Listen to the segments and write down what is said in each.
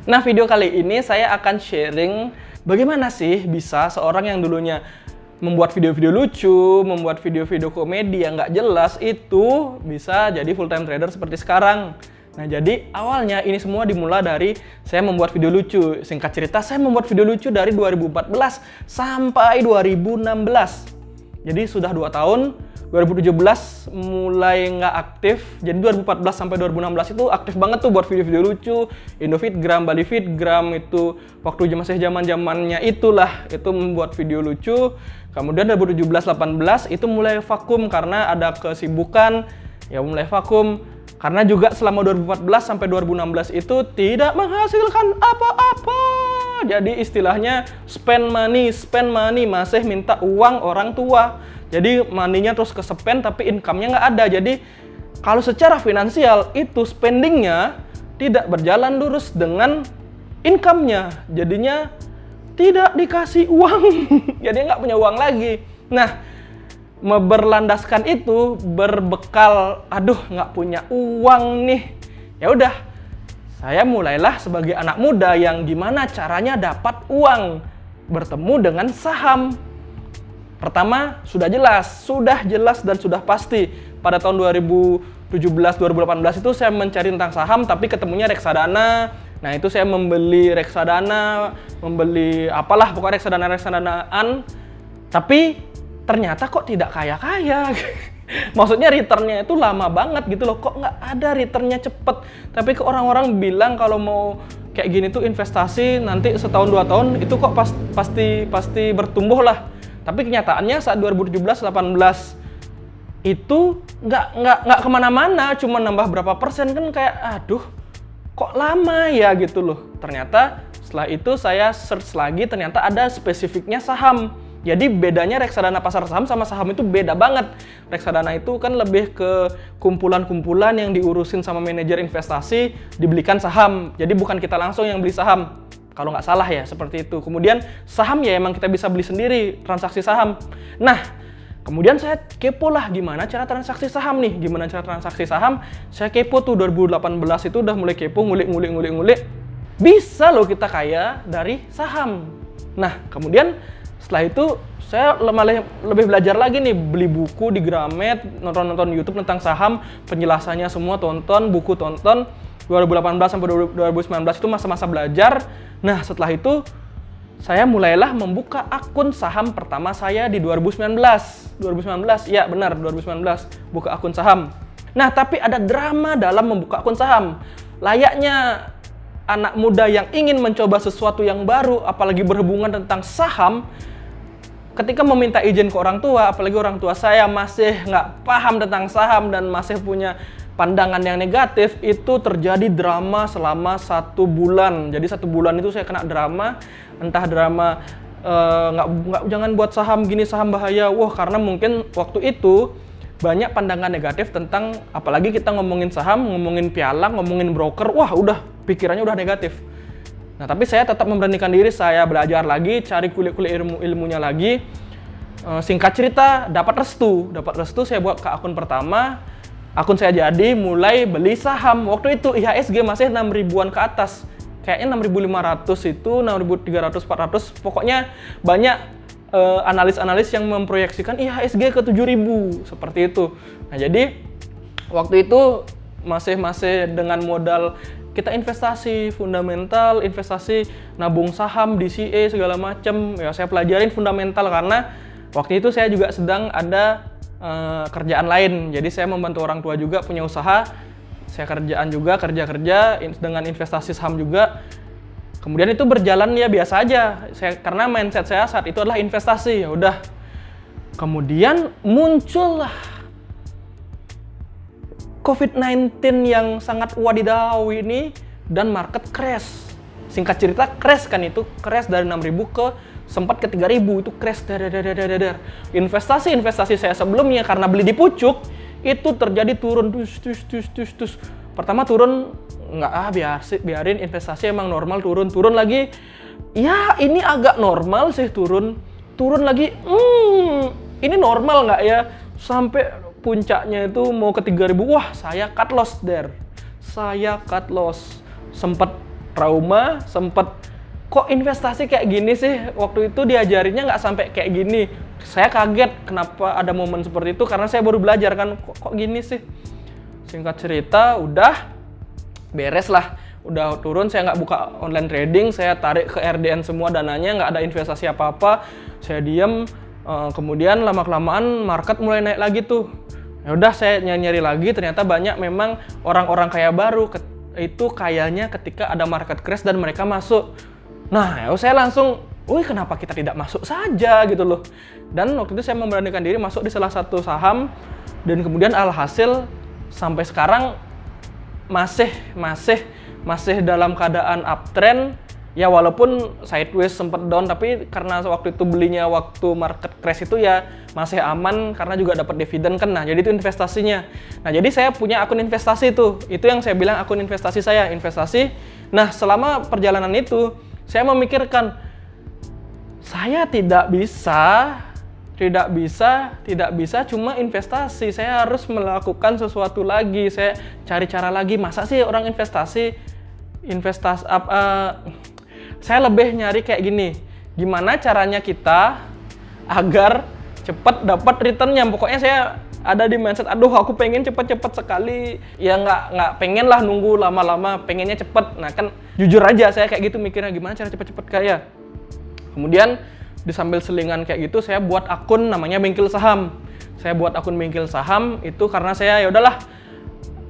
Nah, video kali ini saya akan sharing bagaimana sih bisa seorang yang dulunya membuat video-video lucu, membuat video-video komedi yang nggak jelas, itu bisa jadi full-time trader seperti sekarang. Nah, jadi awalnya ini semua dimulai dari saya membuat video lucu. Singkat cerita, saya membuat video lucu dari 2014 sampai 2016. Jadi sudah 2 tahun. 2017 mulai nggak aktif, jadi 2014 sampai 2016 itu aktif banget tuh buat video-video lucu, Indofitgram, Bali Fitgram, itu waktu masih zaman-zamannya itulah, itu membuat video lucu. Kemudian 2017-18 itu mulai vakum karena ada kesibukan, ya mulai vakum. Karena juga selama 2014 sampai 2016 itu tidak menghasilkan apa-apa. Jadi istilahnya spend money, masih minta uang orang tua. Jadi money-nya terus ke spend tapi income-nya nggak ada. Jadi kalau secara finansial itu spending-nya tidak berjalan lurus dengan income-nya. Jadinya tidak dikasih uang. Jadi nggak punya uang lagi. Nah, berlandaskan itu berbekal, aduh nggak punya uang nih. Ya udah, saya mulailah sebagai anak muda yang gimana caranya dapat uang. Bertemu dengan saham. Pertama, sudah jelas dan sudah pasti. Pada tahun 2017-2018 itu saya mencari tentang saham, tapi ketemunya reksadana. Nah, itu saya membeli reksadana, membeli apalah, pokoknya reksadanaan. Tapi ternyata kok tidak kaya-kaya. Maksudnya returnnya itu lama banget gitu loh. Kok nggak ada returnnya cepet. Tapi ke orang-orang bilang kalau mau kayak gini tuh investasi nanti setahun 2 tahun itu kok pasti bertumbuh lah. Tapi kenyataannya saat 2017-18 itu nggak kemana-mana, cuma nambah berapa persen, kan kayak aduh kok lama ya gitu loh. Ternyata setelah itu saya search lagi, ternyata ada spesifiknya saham. Jadi bedanya reksadana pasar saham sama saham itu beda banget. Reksadana itu kan lebih ke kumpulan-kumpulan yang diurusin sama manajer investasi, dibelikan saham. Jadi bukan kita langsung yang beli saham. Kalau nggak salah ya, seperti itu. Kemudian saham ya emang kita bisa beli sendiri, transaksi saham. Nah, kemudian saya kepo lah gimana cara transaksi saham nih. Gimana cara transaksi saham? Saya kepo tuh 2018 itu udah mulai kepo, ngulik. Bisa loh kita kaya dari saham. Nah, kemudian setelah itu saya lebih belajar lagi nih, beli buku di Gramet, nonton YouTube tentang saham, penjelasannya semua tonton, buku tonton. 2018 sampai 2019 itu masa-masa belajar. Nah, setelah itu saya mulailah membuka akun saham pertama saya di 2019. Ya benar, 2019 buka akun saham. Nah, tapi ada drama dalam membuka akun saham. Layaknya anak muda yang ingin mencoba sesuatu yang baru, apalagi berhubungan tentang saham, ketika meminta izin ke orang tua, apalagi orang tua saya masih nggak paham tentang saham dan masih punya pandangan yang negatif, itu terjadi drama selama 1 bulan. Jadi 1 bulan itu saya kena drama, entah drama jangan buat saham gini, saham bahaya. Wah, karena mungkin waktu itu banyak pandangan negatif tentang, apalagi kita ngomongin saham, ngomongin pialang, ngomongin broker, wah udah pikirannya udah negatif. Nah, tapi saya tetap memberanikan diri, saya belajar lagi, cari kulik-kulik ilmunya lagi. Singkat cerita, dapat restu saya buat ke akun pertama. Akun saya jadi mulai beli saham. Waktu itu IHSG masih 6 ribuan ke atas. Kayaknya 6.500 itu, 6.300, 400. Pokoknya banyak analis-analis yang memproyeksikan IHSG ke 7.000. Seperti itu. Nah, jadi waktu itu masih dengan modal kita investasi fundamental, investasi nabung saham, DCA segala macam. Ya, saya pelajarin fundamental karena waktu itu saya juga sedang ada kerjaan lain. Jadi saya membantu orang tua juga, punya usaha. Saya kerja dengan investasi saham juga. Kemudian itu berjalan ya biasa aja. Karena mindset saya saat itu adalah investasi. Ya udah. Kemudian muncullah COVID-19 yang sangat wadidaw ini dan market crash. Singkat cerita crash kan itu, crash dari 6.000 ke sempat ke 3.000, itu crash dar. Investasi saya sebelumnya karena beli di pucuk itu terjadi turun dus. Pertama turun biarin investasi emang normal, turun lagi. Ya, ini agak normal sih turun lagi. Ini normal nggak ya? Sampai puncaknya itu mau ke 3.000. Wah, saya cut loss. Sempat trauma, sempet kok investasi kayak gini sih, waktu itu diajarinnya nggak sampai kayak gini. Saya kaget kenapa ada momen seperti itu, karena saya baru belajar kan, kok gini sih. Singkat cerita, udah beres lah, udah turun, saya nggak buka online trading, saya tarik ke RDN semua dananya, nggak ada investasi apa-apa, saya diem. Kemudian lama-kelamaan market mulai naik lagi tuh. Ya udah, saya nyari lagi, ternyata banyak memang orang-orang kaya baru itu kayaknya ketika ada market crash dan mereka masuk. Nah, ya saya langsung, wih, kenapa kita tidak masuk saja gitu loh. Dan waktu itu saya memberanikan diri masuk di salah satu saham, dan kemudian alhasil sampai sekarang masih dalam keadaan uptrend. Ya walaupun sideways sempat down, tapi karena waktu itu belinya waktu market crash itu ya masih aman karena juga dapat dividen kan. Nah, jadi itu investasinya. Nah, jadi saya punya akun investasi itu yang saya bilang akun investasi saya, investasi. Nah, selama perjalanan itu saya memikirkan saya tidak bisa cuma investasi. Saya harus melakukan sesuatu lagi. Saya cari cara lagi. Masa sih orang investasi saya lebih nyari kayak gini, gimana caranya kita agar cepat dapat returnnya. Pokoknya saya ada di mindset, aduh aku pengen cepet-cepet sekali, ya nggak pengen lah nunggu lama-lama, pengennya cepet. Nah kan jujur aja saya kayak gitu mikirnya, gimana cara cepet-cepet kaya. Kemudian disambil selingan kayak gitu, saya buat akun namanya Bengkel Saham. Saya buat akun Bengkel Saham itu karena saya ya udahlah,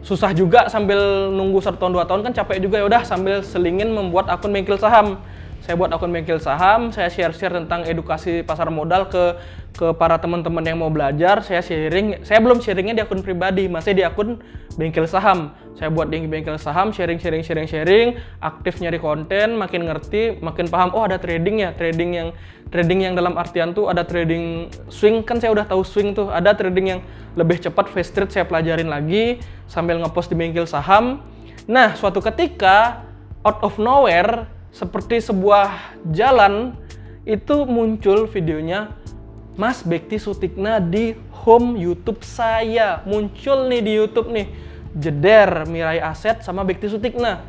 susah juga sambil nunggu 1 tahun 2 tahun kan capek juga, ya udah sambil selingin membuat akun Bengkel Saham. Saya buat akun Bengkel Saham, saya share-share tentang edukasi pasar modal ke para teman-teman yang mau belajar. Saya saya belum sharingnya di akun pribadi, masih di akun Bengkel Saham. Saya buat di Bengkel Saham, sharing, aktif nyari konten, makin ngerti, makin paham. Oh ada trading ya, trading yang dalam artian tuh ada trading swing, kan saya udah tahu swing tuh. Ada trading yang lebih cepat, fast trade, saya pelajarin lagi sambil ngepost di Bengkel Saham. Nah, suatu ketika out of nowhere, seperti sebuah jalan, itu muncul videonya Mas Bekti Sutikna di home YouTube saya. Muncul nih di YouTube nih, jeder Mirai Aset sama Bekti Sutikna.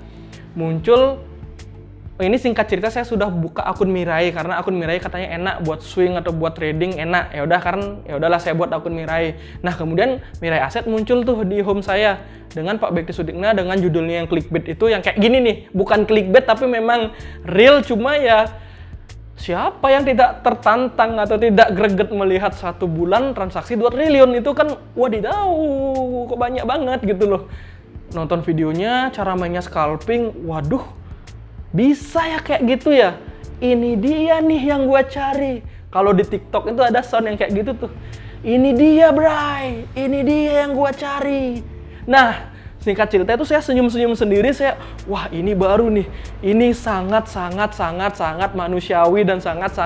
Muncul, ini singkat cerita saya sudah buka akun Mirai karena akun Mirai katanya enak buat swing atau buat trading, enak. Ya udah, karena ya udahlah saya buat akun Mirai. Nah, kemudian Mirai Aset muncul tuh di home saya dengan Pak Bekti Sutikna dengan judulnya yang clickbait itu, yang kayak gini nih. Bukan clickbait tapi memang real, cuma ya siapa yang tidak tertantang atau tidak greget melihat 1 bulan transaksi 2 triliun itu kan, wadidaw, kok banyak banget gitu loh. Nonton videonya, cara mainnya scalping, waduh, bisa ya kayak gitu ya. Ini dia nih yang gua cari. Kalau di TikTok itu ada sound yang kayak gitu tuh. Ini dia, Bray. Ini dia yang gua cari. Nah, singkat cerita itu saya senyum-senyum sendiri, saya, wah ini baru nih. Ini sangat manusiawi dan sangat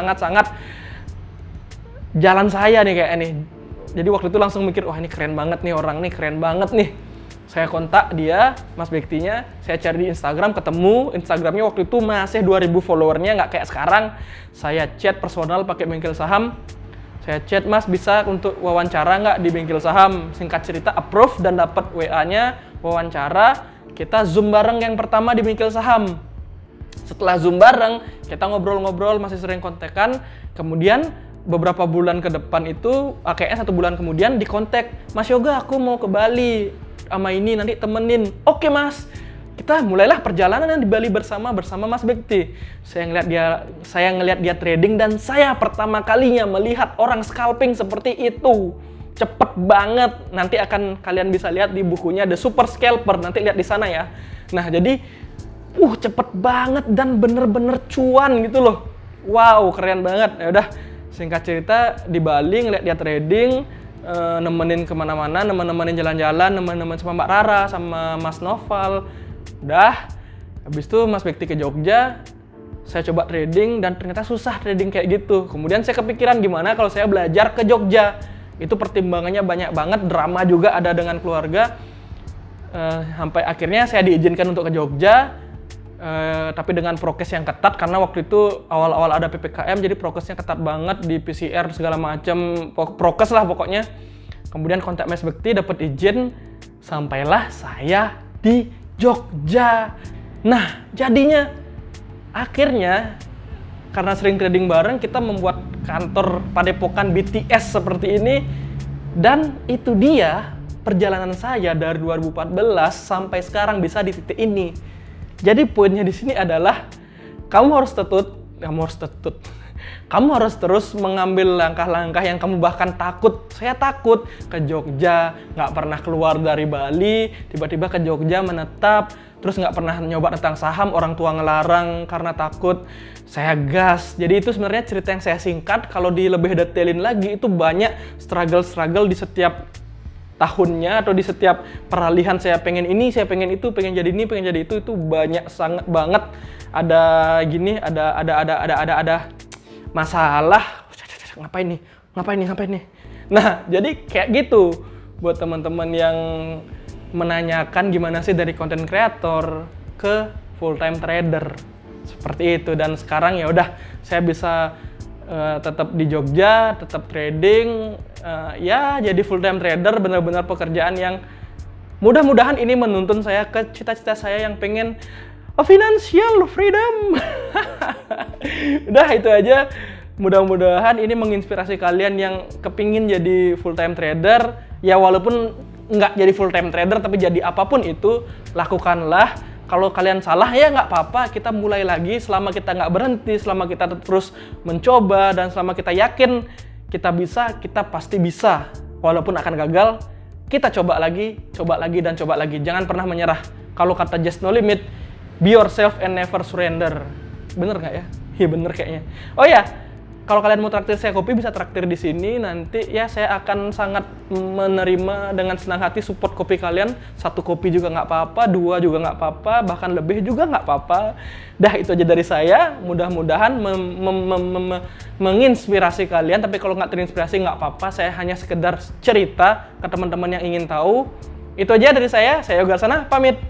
jalan saya nih kayak ini. Jadi waktu itu langsung mikir, wah ini keren banget nih orang nih, keren banget nih. Saya kontak dia, Mas Bektinya, saya cari di Instagram, ketemu. Instagramnya waktu itu masih 2000 followernya, nggak kayak sekarang. Saya chat personal pakai Bengkel Saham. Saya chat, Mas bisa untuk wawancara nggak di Bengkel Saham? Singkat cerita approve dan dapat WA-nya, wawancara. Kita Zoom bareng yang pertama di Bengkel Saham. Setelah Zoom bareng, kita ngobrol-ngobrol, masih sering kontekan. Kemudian beberapa bulan ke depan itu, kayaknya 1 bulan kemudian dikontak, Mas Yoga aku mau ke Bali sama ini, nanti temenin. Oke Mas. Kita mulailah perjalanan di Bali bersama Mas Bekti. Saya ngelihat dia trading dan saya pertama kalinya melihat orang scalping seperti itu. Cepet banget. Nanti akan kalian bisa lihat di bukunya The Super Scalper. Nanti lihat di sana ya. Nah, jadi cepet banget dan bener-bener cuan gitu loh. Wow, keren banget. Ya udah, singkat cerita di Bali ngeliat dia trading, nemenin kemana-mana, nemenin jalan-jalan, nemenin sama Mbak Rara, sama Mas Noval. Udah, habis itu Mas Bekti ke Jogja, saya coba trading dan ternyata susah trading kayak gitu. Kemudian saya kepikiran gimana kalau saya belajar ke Jogja. Itu pertimbangannya banyak banget, drama juga ada dengan keluarga. Sampai akhirnya saya diizinkan untuk ke Jogja, tapi dengan prokes yang ketat karena waktu itu awal-awal ada PPKM, jadi prokesnya ketat banget, di PCR segala macam, prokes lah pokoknya. Kemudian kontak Mas Bekti, dapat izin, sampailah saya di Jogja. Nah, jadinya akhirnya karena sering trading bareng, kita membuat kantor padepokan BTS seperti ini. Dan itu dia perjalanan saya dari 2014 sampai sekarang bisa di titik ini. Jadi poinnya di sini adalah kamu harus terus mengambil langkah-langkah yang kamu bahkan takut. Saya takut ke Jogja, nggak pernah keluar dari Bali, tiba-tiba ke Jogja menetap, terus nggak pernah nyoba tentang saham, orang tua ngelarang karena takut. Saya gas. Jadi itu sebenarnya cerita yang saya singkat. Kalau lebih detailin lagi, itu banyak struggle di setiap tahunnya atau di setiap peralihan. Saya pengen ini, saya pengen itu, pengen jadi ini, pengen jadi itu banyak sangat banget. Ada gini, ada masalah. Ngapain nih? Nah, jadi kayak gitu. Buat teman-teman yang menanyakan gimana sih dari content creator ke full time trader. Seperti itu. Dan sekarang ya udah, saya bisa tetap di Jogja, tetap trading, ya jadi full time trader, benar-benar pekerjaan yang mudah-mudahan ini menuntun saya ke cita-cita saya yang pengen financial freedom. Udah itu aja. Mudah-mudahan ini menginspirasi kalian yang kepingin jadi full time trader. Ya walaupun nggak jadi full time trader, tapi jadi apapun itu, lakukanlah. Kalau kalian salah ya nggak apa-apa, kita mulai lagi. Selama kita nggak berhenti, selama kita terus mencoba, dan selama kita yakin kita bisa, kita pasti bisa. Walaupun akan gagal, kita coba lagi, dan coba lagi. Jangan pernah menyerah. Kalau kata Just No Limit, be yourself and never surrender. Bener nggak ya? Iya bener kayaknya. Oh ya, kalau kalian mau traktir saya kopi, bisa traktir di sini. Nanti ya saya akan sangat menerima dengan senang hati support kopi kalian. 1 kopi juga nggak apa-apa, 2 juga nggak apa-apa, bahkan lebih juga nggak apa-apa. Dah itu aja dari saya. Mudah-mudahan menginspirasi kalian. Tapi kalau nggak terinspirasi nggak apa-apa. Saya hanya sekedar cerita ke teman-teman yang ingin tahu. Itu aja dari saya. Saya Yoga Sana, pamit.